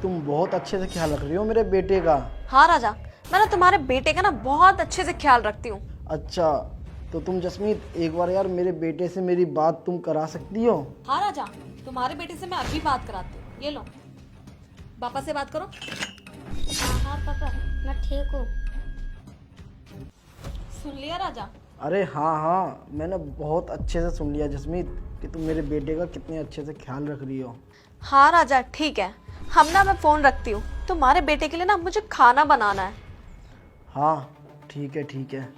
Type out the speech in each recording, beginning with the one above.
तुम बहुत अच्छे से ख्याल रख रही हो मेरे बेटे का। हाँ राजा, मैं ना तुम्हारे बेटे का ना बहुत अच्छे से ख्याल रखती हूँ। अच्छा, तो तुम जसमीत एक बार यार मेरे बेटे से मेरी बात तुम करा सकती हो? हाँ राजा, तुम्हारे बेटे से मैं अभी बात कराती हूँ। ये लो, पापा से बात करो। हाँ हाँ पापा, मैं ठीक हूँ। सुन लिया राजा? अरे हाँ हाँ, मैंने बहुत अच्छे से सुन लिया जसमीत कि तुम मेरे बेटे का कितने अच्छे से ख्याल रख रही हो। हाँ राजा ठीक है, हम ना मैं फोन रखती हूँ। तुम्हारे बेटे के लिए ना मुझे खाना बनाना है। हाँ ठीक है ठीक है।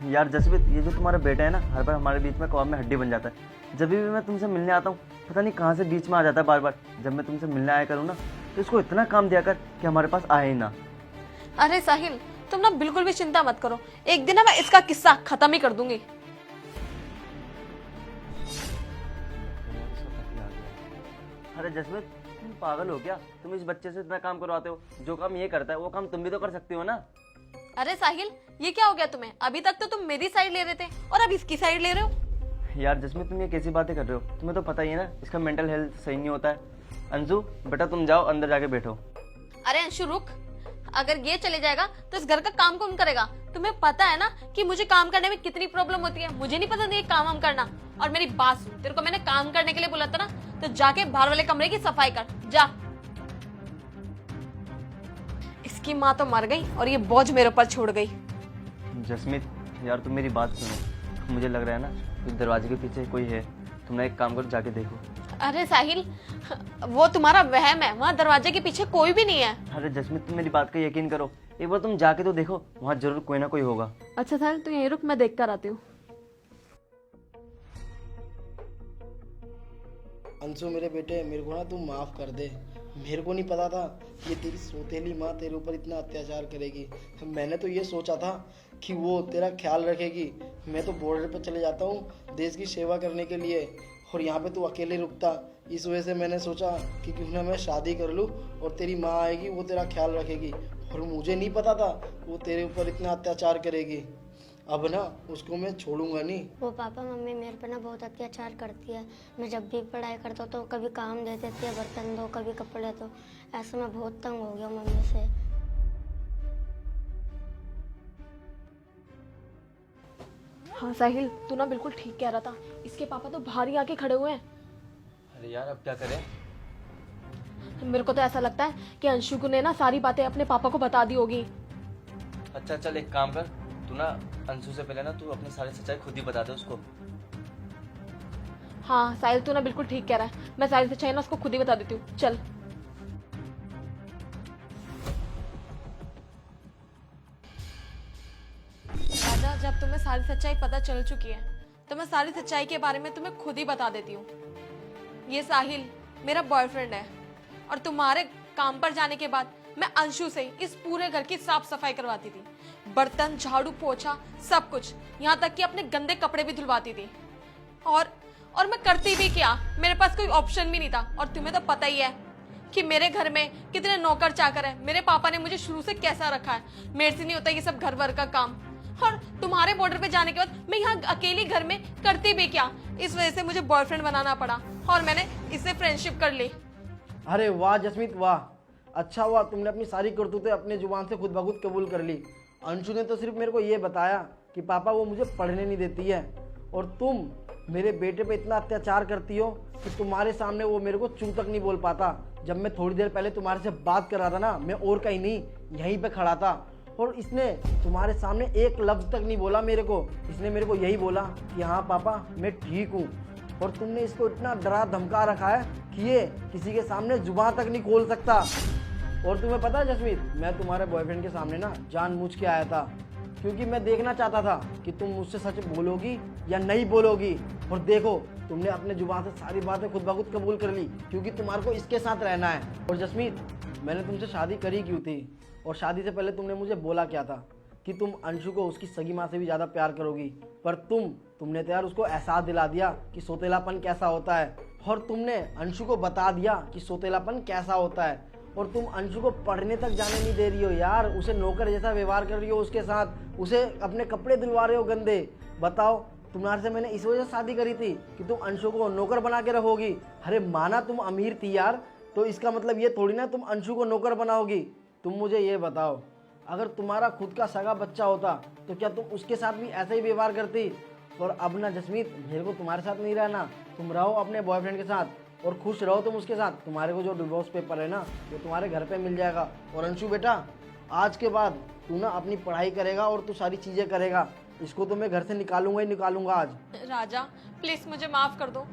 यार जसमीत, ये जो तुम्हारा बेटा है ना, हर बार हमारे बीच में कौम में हड्डी बन जाता है। जब भी मैं तुमसे मिलने आता हूँ, पता नहीं कहाँ से बीच में आ जाता है बार बार। जब मैं तुमसे मिलने आया करूँ ना, तो इसको इतना काम दिया कर कि हमारे पास आए ही ना। अरे साहिल, तुम ना बिल्कुल भी चिंता मत करो, एक दिन ना मैं इसका किस्सा खत्म ही कर दूंगी। अरे जसमीत, तुम पागल हो क्या? तुम इस बच्चे से इतना काम करवाते हो। जो काम ये करता है वो काम तुम भी तो कर सकती हो ना। अरे साहिल, ये क्या हो गया तुम्हें? अभी तक तो तुम मेरी साइड ले रहे थे और अब इसकी साइड ले रहे हो। यार जसमीत, तुम ये कैसी बातें कर रहे हो? तुम्हें तो पता ही है ना, इसका मेंटल हेल्थ सही नहीं होता है। अंशु बेटा, तुम जाओ अंदर जाके बैठो। अरे अंशु रुक, अगर ये चले जाएगा तो इस घर का काम कौन करेगा? तुम्हें पता है ना कि मुझे काम करने में कितनी प्रॉब्लम होती है। मुझे नहीं पसंद ये काम हम करना। और मेरी बात सुन, तेरे को मैंने काम करने के लिए बोला था ना, तो जाके बाहर वाले कमरे की सफाई कर जा। इसकी माँ तो मर गई और ये बोझ मेरे ऊपर छोड़ गई। जसमीत यार, तुम मेरी बात सुनो। मुझे लग रहा है ना कि दरवाजे के पीछे कोई है। तुम ना एक काम करो, जाके देखो। अरे साहिल, वो तुम्हारा वहम है, वहाँ दरवाजे के पीछे कोई भी नहीं है। अरे जसमीत, तुम मेरी बात का यकीन करो। एक बार तुम जाके तो देखो, वहाँ जरूर कोई ना कोई होगा। अच्छा साहिल, तू यहीं रुक, मैं देख कर आती हूँ। अंशु मेरे बेटे, मेरे को ना तू माफ़ कर दे। मेरे को नहीं पता था ये तेरी सौतेली माँ तेरे ऊपर इतना अत्याचार करेगी। मैंने तो ये सोचा था कि वो तेरा ख्याल रखेगी। मैं तो बॉर्डर पर चले जाता हूँ देश की सेवा करने के लिए, और यहाँ पे तू अकेले रुकता। इस वजह से मैंने सोचा कि क्यों ना मैं शादी कर लूँ और तेरी माँ आएगी, वो तेरा ख्याल रखेगी। और मुझे नहीं पता था वो तेरे ऊपर इतना अत्याचार करेगी। अब ना उसको मैं छोड़ूंगा नहीं। वो पापा मम्मी मेरे पे ना बहुत अत्याचार करती है। मैं जब भी पढ़ाई करता हूँ तो कभी काम दे देती है, बर्तन दो, कभी कपड़े दो। ऐसे मैं बहुत तंग हो गया मम्मी से। हाँ साहिल, तू ना बिल्कुल ठीक कह रहा था। इसके पापा तो बाहर ही आके खड़े हुए हैं। अरे यार, अब क्या करें? मेरे को तो ऐसा लगता है कि अंशु ने ना सारी बातें अपने पापा को बता दी होगी। अच्छा चल, एक काम कर, तू ना अंशु से पहले ना तू अपनी सारी सच्चाई खुद ही बता दे उसको। हाँ साहिल, तू ना बिल्कुल ठीक कह रहा है। मैं सारी सच्चाई ना उसको खुद ही बता देती हूँ। चल। राजा, जब तुम्हें सारी सच्चाई पता चल चुकी है तो मैं सारी सच्चाई के बारे में तुम्हें खुद ही बता देती हूँ। ये साहिल मेरा बॉयफ्रेंड है और तुम्हारे काम पर जाने के बाद मैं अंशु से इस पूरे घर की साफ सफाई करवाती थी। बर्तन, झाड़ू, पोछा, सब कुछ, यहाँ तक कि अपने गंदे कपड़े भी धुलवाती थी। और मैं करती भी क्या, मेरे पास कोई ऑप्शन भी नहीं था। और तुम्हें तो पता ही है कि मेरे घर में कितने नौकर चाकर है। मेरे पापा ने मुझे शुरू से कैसा रखा है। मेरे से नहीं होता ये सब घर वर का काम। और तुम्हारे बॉर्डर पे जाने के बाद मैं यहाँ अकेली घर में करती भी क्या। इस वजह से मुझे बॉयफ्रेंड बनाना पड़ा और मैंने इससे फ्रेंडशिप कर ली। अरे वाह जसमीत वाह, अच्छा हुआ तुमने अपनी सारी करतूतें अपने जुबान से खुद ब खुद कबूल कर ली। अंशु ने तो सिर्फ मेरे को ये बताया कि पापा वो मुझे पढ़ने नहीं देती है, और तुम मेरे बेटे पे इतना अत्याचार करती हो कि तुम्हारे सामने वो मेरे को चू तक नहीं बोल पाता। जब मैं थोड़ी देर पहले तुम्हारे से बात कर रहा था ना, मैं और कहीं नहीं यहीं पे खड़ा था, और इसने तुम्हारे सामने एक लफ्ज़ तक नहीं बोला मेरे को। इसने मेरे को यही बोला कि हाँ पापा मैं ठीक हूँ, और तुमने इसको इतना डरा धमका रखा है कि ये किसी के सामने जुबान तक नहीं खोल सकता। और तुम्हें पता है जसमीत, मैं तुम्हारे बॉयफ्रेंड के सामने ना जानबूझ के आया था, क्योंकि मैं देखना चाहता था कि तुम मुझसे सच बोलोगी या नहीं बोलोगी। और देखो, तुमने अपने जुबान से सारी बातें खुद ब खुद कबूल कर ली, क्योंकि तुम्हारे को इसके साथ रहना है। और जसमीत, मैंने तुमसे शादी करी क्यों थी, और शादी से पहले तुमने मुझे बोला क्या था कि तुम अंशु को उसकी सगी माँ से भी ज़्यादा प्यार करोगी। पर तुमने तो यार उसको एहसास दिला दिया कि सोतेलापन कैसा होता है, और तुमने अंशु को बता दिया कि सोतेलापन कैसा होता है। और तुम अंशु को पढ़ने तक जाने नहीं दे रही हो यार, उसे नौकर जैसा व्यवहार कर रही हो उसके साथ, उसे अपने कपड़े दिलवा रहे हो गंदे। बताओ तुम्हारे से मैंने इस वजह से शादी करी थी कि तुम अंशु को नौकर बना के रखोगी। अरे माना तुम अमीर थी यार, तो इसका मतलब ये थोड़ी ना तुम अंशु को नौकर बनाओगी। तुम मुझे ये बताओ, अगर तुम्हारा खुद का सगा बच्चा होता तो क्या तुम उसके साथ भी ऐसा ही व्यवहार करती? और अब ना जसमीत, मेरे को तुम्हारे साथ नहीं रहना, तुम रहो अपने बॉयफ्रेंड के साथ और खुश रहो तुम उसके साथ। तुम्हारे को जो डिवोर्स पेपर है ना वो तुम्हारे घर पे मिल जाएगा। और अंशु बेटा, आज के बाद तू ना अपनी पढ़ाई करेगा और तू सारी चीज़ें करेगा। इसको तो मैं घर से निकालूंगा ही निकालूंगा आज। राजा प्लीज मुझे माफ कर दो,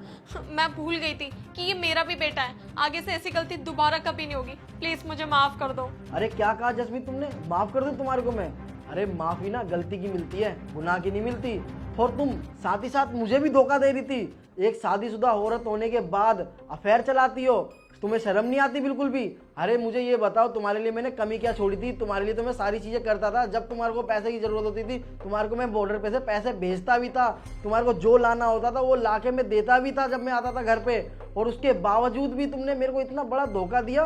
मैं भूल गई थी कि ये मेरा भी बेटा है। आगे से ऐसी गलती दोबारा कभी नहीं होगी। प्लीज मुझे माफ कर दो। अरे क्या कहा जसमीत तुमने? माफ कर दूं तुम्हारे को मैं? अरे माफी ना गलती की मिलती है, गुनाह की नहीं मिलती। और तुम साथ ही साथ मुझे भी धोखा दे रही थी। एक शादीशुदा औरत होने के बाद अफेयर चलाती हो, तुम्हें शर्म नहीं आती बिल्कुल भी? अरे मुझे ये बताओ, तुम्हारे लिए मैंने कमी क्या छोड़ी थी? तुम्हारे लिए तो मैं सारी चीजें करता था। जब तुम्हारे को पैसे की जरूरत होती थी, तुम्हारे को मैं बॉर्डर पे से पैसे भेजता भी था। तुम्हारे को जो लाना होता था वो लाके मैं देता भी था जब मैं आता था घर पे। और उसके बावजूद भी तुमने मेरे को इतना बड़ा धोखा दिया।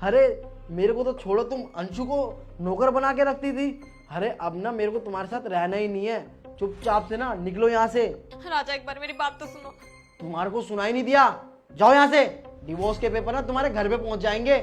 अरे मेरे को तो छोड़ो, तुम अंशु को नौकर बना के रखती थी। अरे अब ना मेरे को तुम्हारे साथ रहना ही नहीं है। चुपचाप से ना निकलो यहाँ से। राजा एक बार मेरी बात तो सुनो। तुम्हारे को सुनाई नहीं दिया? जाओ यहाँ से। डिवोर्स के पेपर ना तुम्हारे घर पे पहुंच जाएंगे।